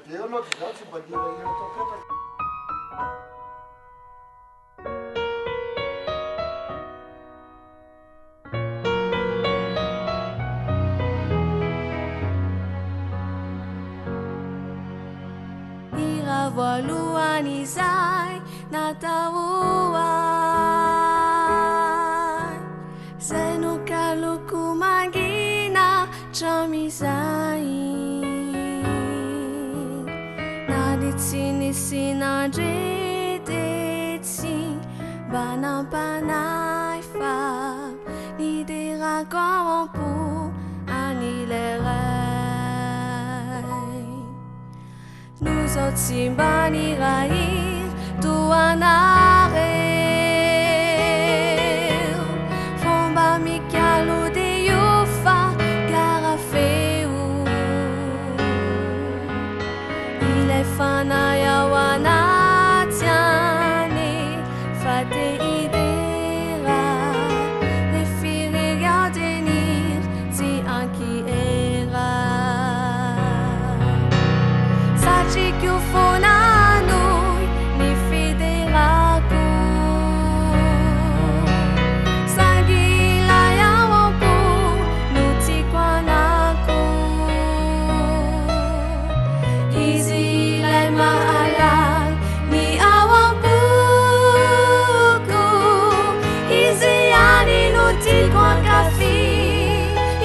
Eu não te bandido aí, eu tô cantando. Irawaluan isay natauan Senukaluku magina chamisay Naditsini sinadrititsi Banapanay fa Nidira kwampu anileray Nous autres baniraïr tuanarer Fomba mikalo de yufa garafeu Il est fanaya wanatiane fate idera Refire gardenir ti anki era Sachi que o fonano me federaku Sagi la yawapu nuti kwanaku Easy like maalal ni awapuku Easy ani nuti kwakafi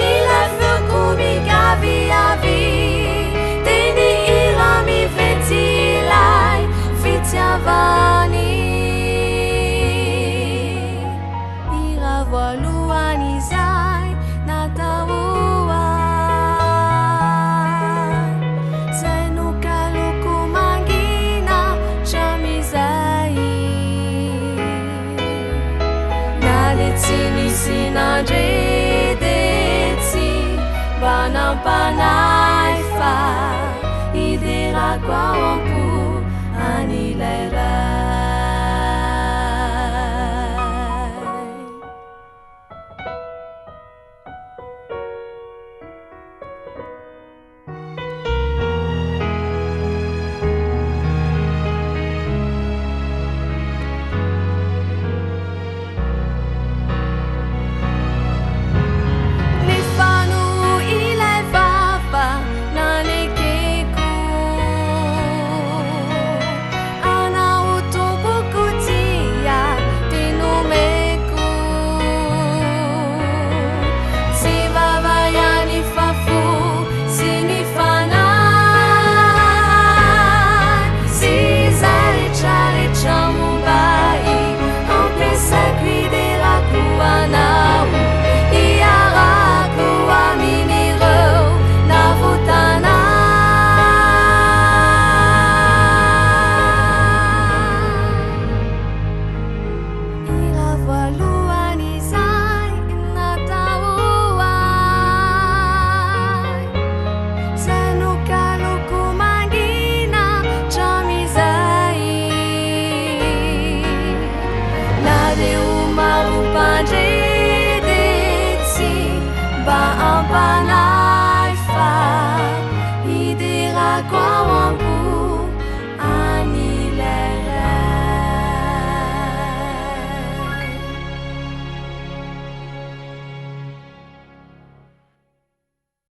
Il a fait kubi gavi avi Vani Irawaluan isay natauan Senukaluku magina chamizay Naditsini sinadrititsi Banapanay fa Idira kwampu